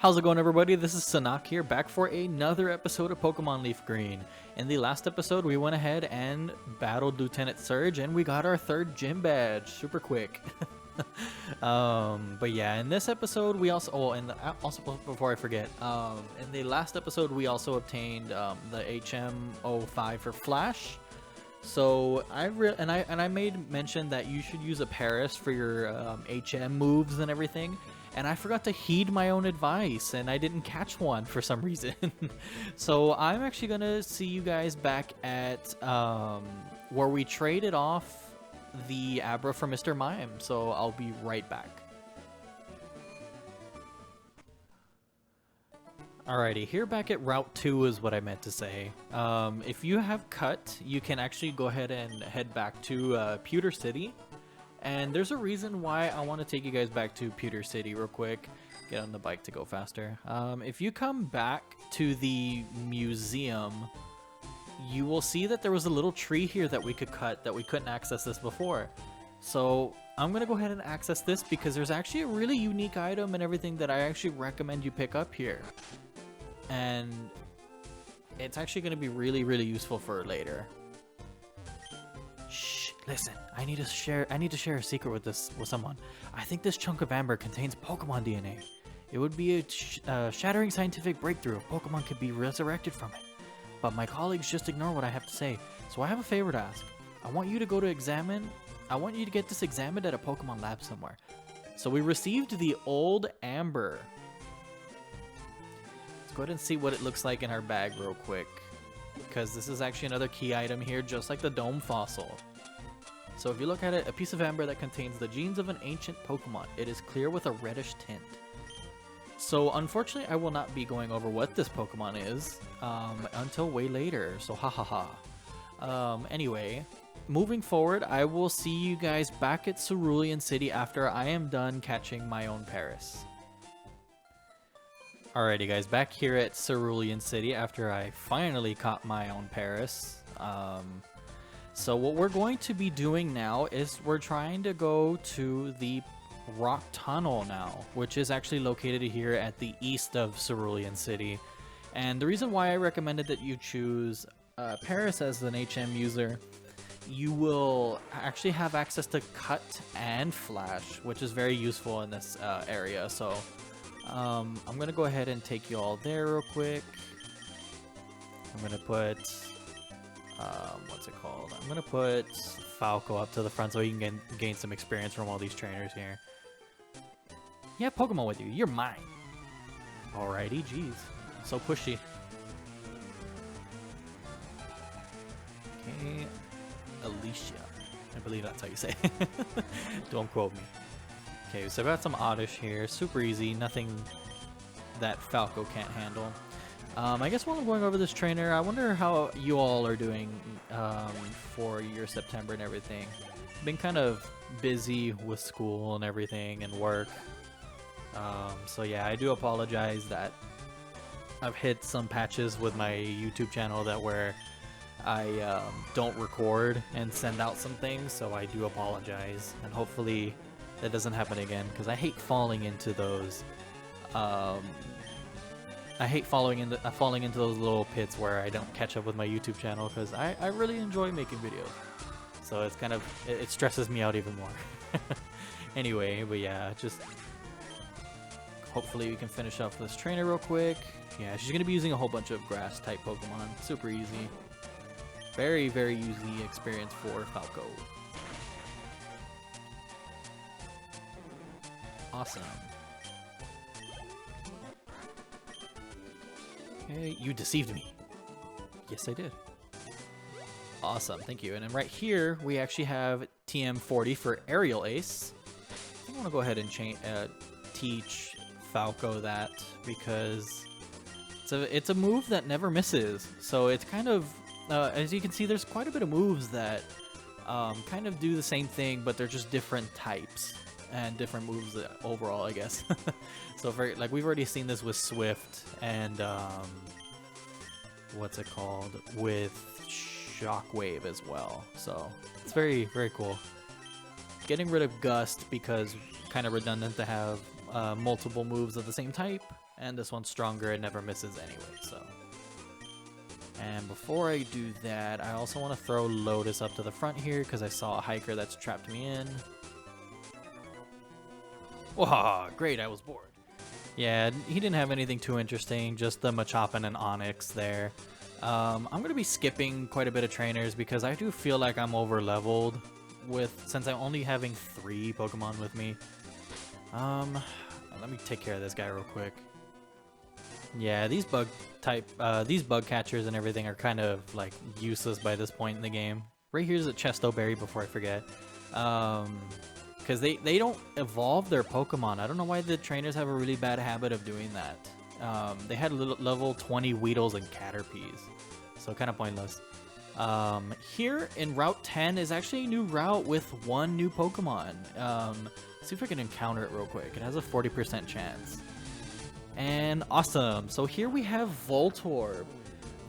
How's it going, everybody? This is Sunaak here, back for another episode of Pokemon LeafGreen. In the last episode, we went ahead and battled Lieutenant Surge, and we got our third gym badge super quick. But yeah, in this episode, we also also before I forget, in the last episode, we also obtained the HM05 for Flash. So I made mention that you should use a Paris for your HM moves and everything. And I forgot to heed my own advice, and I didn't catch one for some reason. So I'm actually gonna see you guys back at where we traded off the Abra for Mr. Mime. So I'll be right back. Alrighty, here back at Route 2 is what I meant to say. If you have cut, you can actually go ahead and head back to Pewter City. And there's a reason why I want to take you guys back to Pewter City real quick. Get on the bike to go faster. If you come back to the museum, you will see that there was a little tree here that we could cut that we couldn't access this before. So I'm going to go ahead and access this because there's actually a really unique item and everything that I actually recommend you pick up here. And it's actually going to be really, really useful for later. Listen, I need to share a secret with someone. I think this chunk of amber contains Pokemon DNA. It would be a shattering scientific breakthrough if Pokemon could be resurrected from it. But my colleagues just ignore what I have to say. So I have a favor to ask. I want you to get this examined at a Pokemon lab somewhere. So we received the old amber. Let's go ahead and see what it looks like in our bag real quick. Because this is actually another key item here, just like the Dome Fossil. So if you look at it, a piece of amber that contains the genes of an ancient Pokemon. It is clear with a reddish tint. So unfortunately, I will not be going over what this Pokemon is until way later. So ha ha ha. Anyway, moving forward, I will see you guys back at Cerulean City after I am done catching my own Paris. Alrighty guys, back here at Cerulean City after I finally caught my own Paris. So what we're going to be doing now is we're trying to go to the Rock Tunnel now, which is actually located here at the east of Cerulean City. And the reason why I recommended that you choose Paris as an HM user, you will actually have access to Cut and Flash, which is very useful in this area. So I'm going to go ahead and take you all there real quick. I'm going to put... what's it called? I'm gonna put Falco up to the front so he can gain some experience from all these trainers here. Yeah, Pokemon with you. You're mine. Alrighty, jeez. So pushy. Okay, Alicia. I believe that's how you say it. Don't quote me. Okay, so I've got some Oddish here. Super easy. Nothing that Falco can't handle. I guess while I'm going over this trainer, I wonder how you all are doing for your September and everything. Been kind of busy with school and everything and work. So yeah, I do apologize that I've hit some patches with my YouTube channel that where I don't record and send out some things, so I do apologize. And hopefully that doesn't happen again, because I hate falling into those I hate falling into those little pits where I don't catch up with my YouTube channel, because I really enjoy making videos. So it's kind of, it stresses me out even more. Anyway, but yeah, just hopefully we can finish off this trainer real quick. Yeah, she's going to be using a whole bunch of grass type Pokemon. Super easy. Very, very easy experience for Falco. Awesome. Okay, you deceived me. Yes, I did. Awesome, thank you. And then right here, we actually have TM40 for Aerial Ace. I want to go ahead and teach Falco that, because it's a move that never misses. So it's kind of, as you can see, there's quite a bit of moves that kind of do the same thing, but they're just different types and different moves overall, I guess. So for, like, we've already seen this with Swift and what's it called, with Shockwave as well. So it's very, very cool. Getting rid of Gust because kind of redundant to have multiple moves of the same type, and this one's stronger, it never misses anyway, so. And before I do that, I also want to throw Lotus up to the front here, because I saw a hiker that's trapped me in. Whoa, great, I was bored. Yeah, he didn't have anything too interesting, just the Machop and an Onyx there. I'm going to be skipping quite a bit of trainers because I do feel like I'm over leveled since I'm only having 3 Pokemon with me. Let me take care of this guy real quick. Yeah, these bug catchers and everything are kind of like useless by this point in the game. Right here's a Chesto Berry before I forget. Because they don't evolve their Pokemon. I don't know why the trainers have a really bad habit of doing that. They had level 20 Weedles and Caterpies, so kind of pointless. Here in Route 10 is actually a new route with 1 new Pokemon. See if I can encounter it real quick. It has a 40% chance. And awesome. So here we have Voltorb.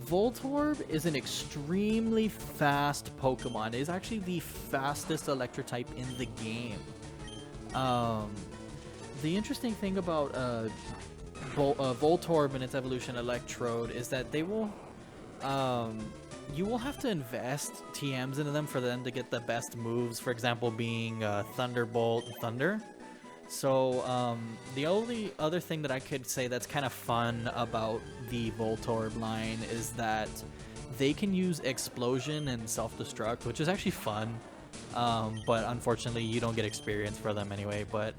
Voltorb is an extremely fast Pokemon. It is actually the fastest electric type in the game. The interesting thing about Voltorb and its evolution Electrode is that they will, you will have to invest TMs into them for them to get the best moves. For example, being Thunderbolt and Thunder. So the only other thing that I could say that's kind of fun about the Voltorb line is that they can use Explosion and Self-Destruct, which is actually fun, but unfortunately you don't get experience for them anyway. But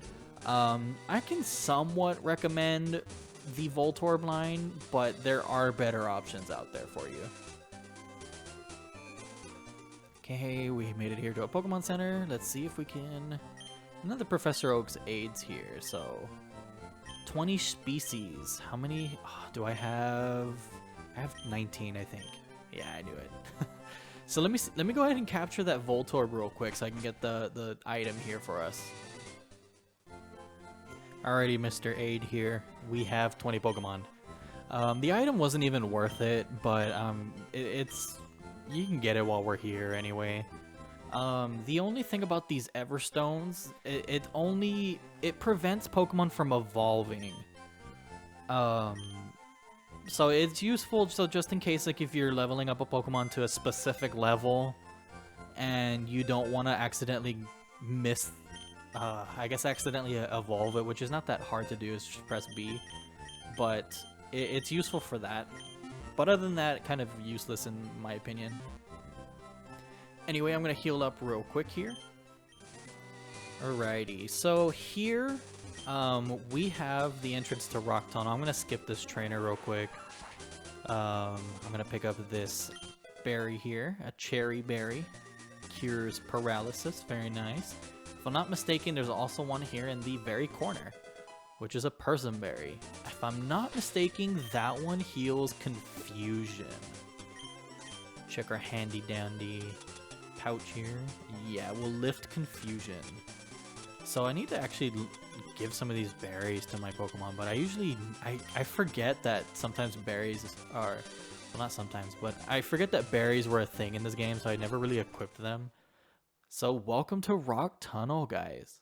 I can somewhat recommend the Voltorb line, but there are better options out there for you. Okay, we made it here to a Pokemon Center. Let's see if we can... Another Professor Oak's aids here, so 20 species. How many do I have? I have 19, I think. Yeah, I knew it. So let me go ahead and capture that Voltorb real quick so I can get the item here for us. Alrighty, Mr. Aid here. We have 20 Pokemon. The item wasn't even worth it, but you can get it while we're here anyway. The only thing about these Everstones, it prevents Pokemon from evolving. So it's useful, so just in case, like if you're leveling up a Pokemon to a specific level and you don't want to accidentally accidentally evolve it, which is not that hard to do, is just press B. But it's useful for that. But other than that, kind of useless in my opinion. Anyway, I'm going to heal up real quick here. Alrighty, so here we have the entrance to Rock Tunnel. I'm going to skip this trainer real quick. I'm going to pick up this berry here, a cherry berry. Cures paralysis, very nice. If I'm not mistaken, there's also one here in the very corner, which is a Persimberry. If I'm not mistaken, that one heals confusion. Check our handy dandy pouch here. Yeah, we'll lift confusion. So I need to actually give some of these berries to my Pokemon, but I forget that sometimes berries are, well, not sometimes, but I forget that berries were a thing in this game, so I never really equipped them. So welcome to Rock Tunnel, guys.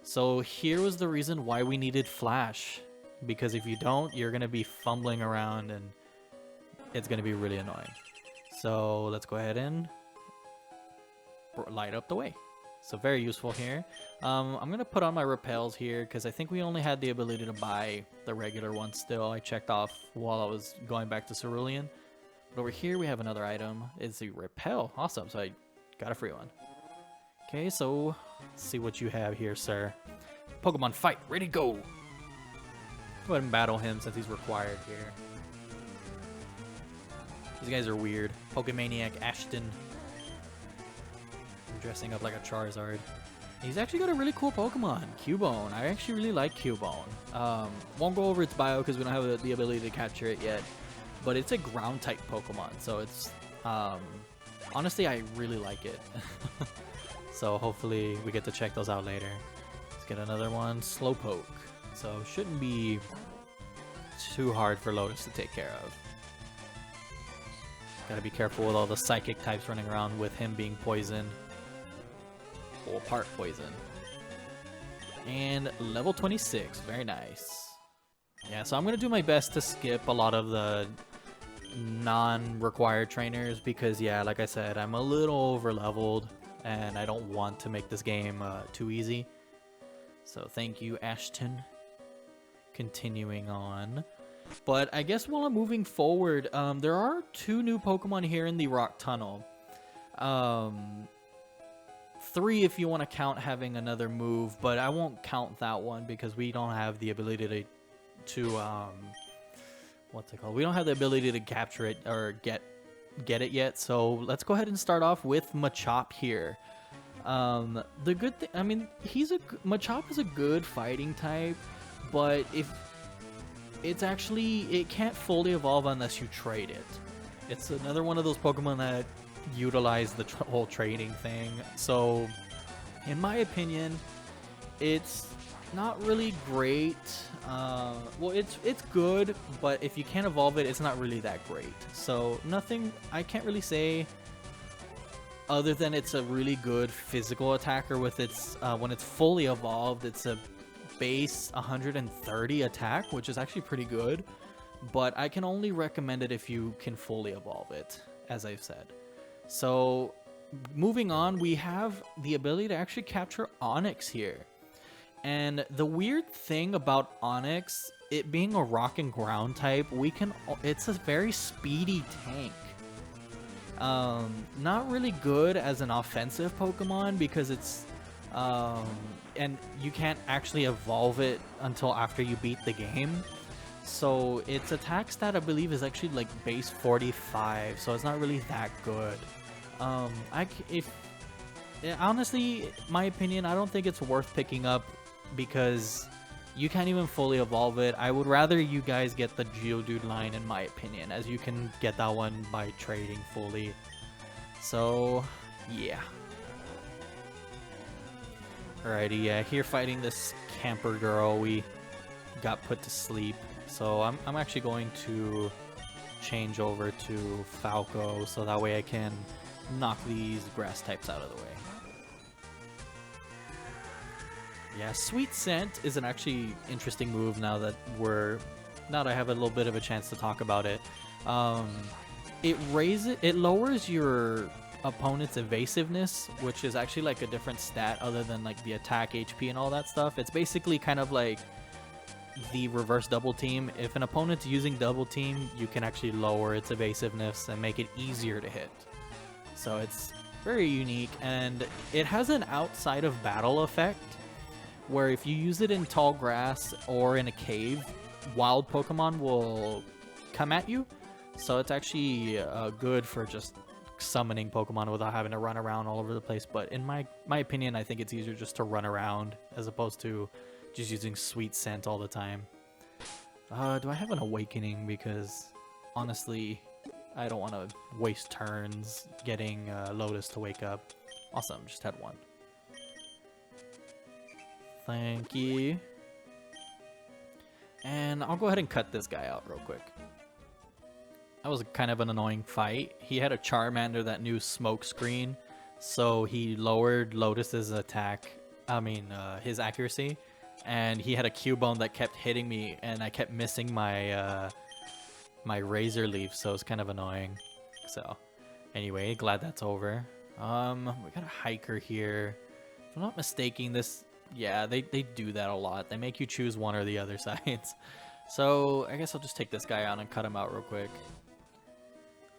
So here was the reason why we needed Flash, because if you don't, you're going to be fumbling around and it's going to be really annoying. So let's go ahead and light up the way. So very useful here. I'm going to put on my repels here because I think we only had the ability to buy the regular one still. I checked off while I was going back to Cerulean. But over here we have another item. It's the repel. Awesome. So I got a free one. Okay, so let's see what you have here, sir. Pokemon fight. Ready to go. Go ahead and battle him since he's required here. These guys are weird. Pokemaniac Ashton. Dressing up like a Charizard. He's actually got a really cool Pokemon, Cubone. I actually really like Cubone. Won't go over its bio because we don't have the ability to capture it yet, but it's a ground type Pokemon, so it's honestly I really like it. So hopefully we get to check those out later. Let's get another one, Slowpoke. So shouldn't be too hard for Lotus to take care of. Gotta be careful with all the psychic types running around with him being poisoned. Or part poison. And level 26, very nice. Yeah, so I'm gonna do my best to skip a lot of the non-required trainers because, yeah, like I said, I'm a little over-leveled and I don't want to make this game too easy. So thank you, Ashton. Continuing on. But I guess while I'm moving forward, there are 2 new Pokemon here in the Rock Tunnel. 3 if you want to count having another move, but I won't count that one because we don't have the ability to what's it called? We don't have the ability to capture it or get it yet. So let's go ahead and start off with Machop here. The good thing, I mean, Machop is a good fighting type, but if it's actually, it can't fully evolve unless you trade it. It's another one of those Pokemon that utilize the whole trading thing. So in my opinion, it's not really great. Well, it's good, but if you can't evolve it, it's not really that great. So nothing, I can't really say other than it's a really good physical attacker with its, when it's fully evolved, it's a base 130 attack, which is actually pretty good, but I can only recommend it if you can fully evolve it, as I've said. So moving on, we have the ability to actually capture Onix here. And the weird thing about Onix, it being a rock and ground type, it's a very speedy tank. Not really good as an offensive Pokemon because it's and you can't actually evolve it until after you beat the game. So its attack stat, I believe, is actually like base 45, so it's not really that good. Honestly, my opinion, I don't think it's worth picking up because you can't even fully evolve it. I would rather you guys get the Geodude line, in my opinion, as you can get that one by trading fully. So, yeah. Alrighty, yeah, here fighting this camper girl, we got put to sleep. So I'm actually going to change over to Falco, so that way I can knock these grass types out of the way. Yeah, Sweet Scent is an actually interesting move now that I have a little bit of a chance to talk about it. It lowers your opponent's evasiveness, which is actually like a different stat other than like the attack, HP, and all that stuff. It's basically kind of like the reverse double team. If an opponent's using double team, you can actually lower its evasiveness and make it easier to hit. So it's very unique, and it has an outside of battle effect where if you use it in tall grass or in a cave, wild Pokemon will come at you. So it's actually good for just summoning Pokemon without having to run around all over the place. But in my opinion, I think it's easier just to run around as opposed to just using Sweet Scent all the time. Do I have an Awakening? Because honestly, I don't want to waste turns getting Lotus to wake up. Awesome, just had one. Thank you. And I'll go ahead and cut this guy out real quick. That was kind of an annoying fight. He had a Charmander that knew Smoke Screen, so he lowered Lotus's attack, his accuracy, and he had a Cubone that kept hitting me, and I kept missing my my Razor Leaf, so it's kind of annoying. So, anyway, glad that's over. We got a Hiker here. If I'm not mistaken, yeah, they do that a lot. They make you choose one or the other sides. So, I guess I'll just take this guy out and cut him out real quick.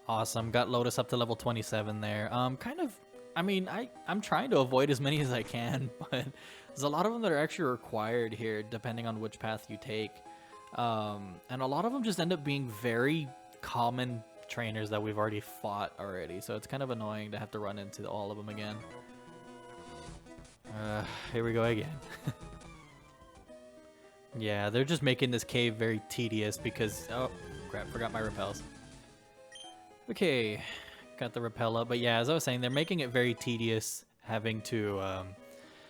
Awesome, got Lotus up to level 27 there. I'm trying to avoid as many as I can, but there's a lot of them that are actually required here, depending on which path you take. And a lot of them just end up being very common trainers that we've already fought already, so it's kind of annoying to have to run into all of them again. Here we go again. Yeah, they're just making this cave very tedious because... Oh, crap, forgot my repels. Okay, got the repel up, but yeah, as I was saying, they're making it very tedious having to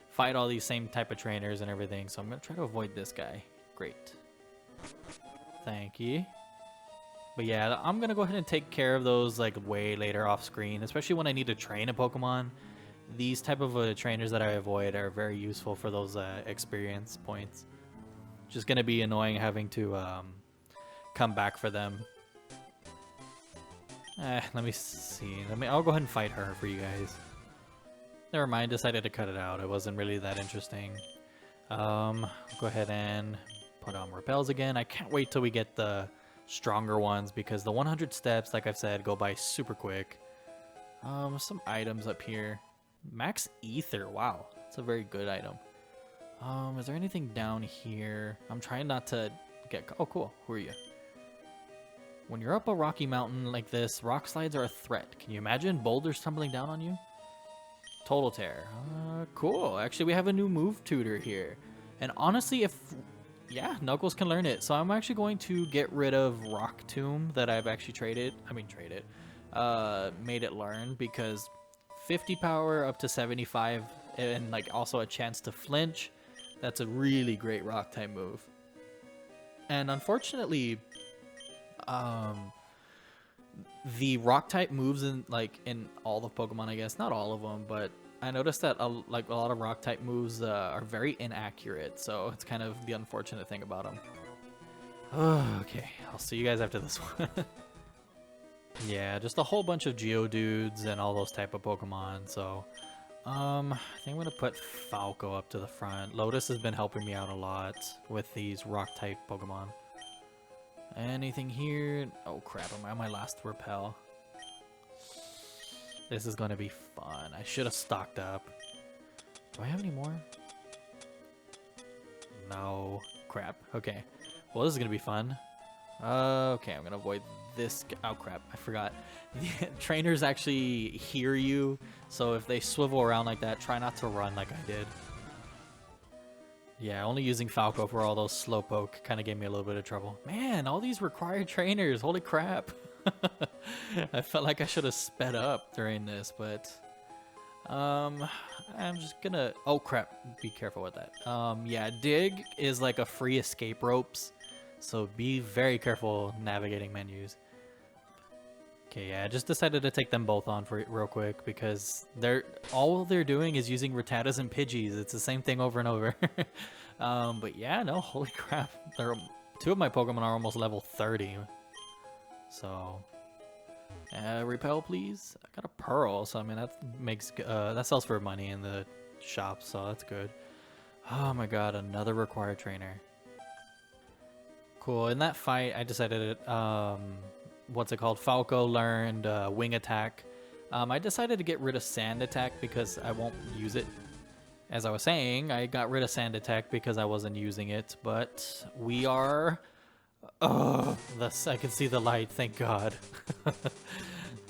fight all these same type of trainers and everything, so I'm going to try to avoid this guy. Great. Thank you. But yeah, I'm going to go ahead and take care of those like way later off screen, especially when I need to train a Pokemon. these type of trainers that I avoid are very useful for those experience points. Just gonna be annoying having to come back for them. Let me see. I'll go ahead and fight her for you guys. Never mind, decided to cut it out. It wasn't really that interesting. Go ahead and put on repels again. I can't wait till we get the stronger ones because the 100 steps, like I've said, go by super quick. Some items up here. Max Ether, wow. That's a very good item. Is there anything down here? I'm trying not to get... Oh, cool. Who are you? When you're up a rocky mountain like this, rock slides are a threat. Can you imagine boulders tumbling down on you? Total Tear. Cool. Actually, we have a new move tutor here. And honestly, yeah, Knuckles can learn it. So I'm actually going to get rid of Rock Tomb that I've actually made it learn, because 50 power up to 75 and like also a chance to flinch. That's a really great rock type move. And unfortunately, the rock type moves in all the Pokemon, I guess, not all of them, but I noticed that a lot of rock type moves are very inaccurate, so it's kind of the unfortunate thing about them. Okay, I'll see you guys after this one. Yeah, just a whole bunch of Geodudes and all those type of Pokemon, so I think I'm gonna put Falco up to the front. Lotus has been helping me out a lot with these rock type Pokemon. Anything here? Oh crap, I'm at my last repel. This is gonna be fun. I should have stocked up. Do I have any more? No. Crap. Okay. Well, this is gonna be fun. Okay, I'm gonna avoid this. Oh crap, I forgot. The trainers actually hear you, so if they swivel around like that, try not to run like I did. Yeah, only using Falco for all those Slowpoke kind of gave me a little bit of trouble. Man, all these required trainers, holy crap. I felt like I should have sped up during this, but I'm just gonna... Oh crap, be careful with that. Yeah, Dig is like a free escape ropes, so be very careful navigating menus. Okay, yeah, I just decided to take them both on for real quick because all they're doing is using Rattatas and Pidgeys. It's the same thing over and over. But yeah, no, holy crap. Two of my Pokemon are almost level 30. So, repel, please. I got a Pearl, so I mean that sells for money in the shop, so that's good. Oh my god, another required trainer. Cool. In that fight, I decided what's it called? Falco learned Wing Attack. I decided to get rid of Sand Attack because I won't use it. As I was saying, I got rid of Sand Attack because I wasn't using it, but we are... Oh, I can see the light, thank God.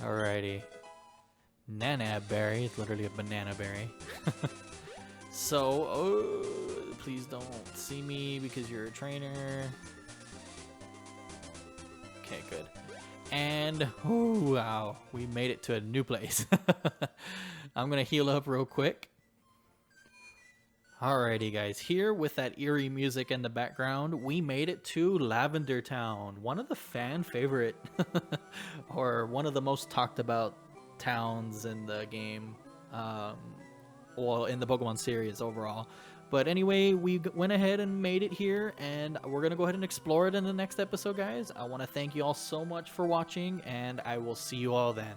Alrighty. Nana Berry, it's literally a banana berry. So, please don't see me because you're a trainer. Okay, good. And, oh, wow, we made it to a new place. I'm going to heal up real quick. Alrighty, guys, here with that eerie music in the background, we made it to Lavender Town, one of the fan favorite, or one of the most talked about towns in the game, well, in the Pokemon series overall. But anyway, we went ahead and made it here, and we're going to go ahead and explore it in the next episode, guys. I want to thank you all so much for watching, and I will see you all then.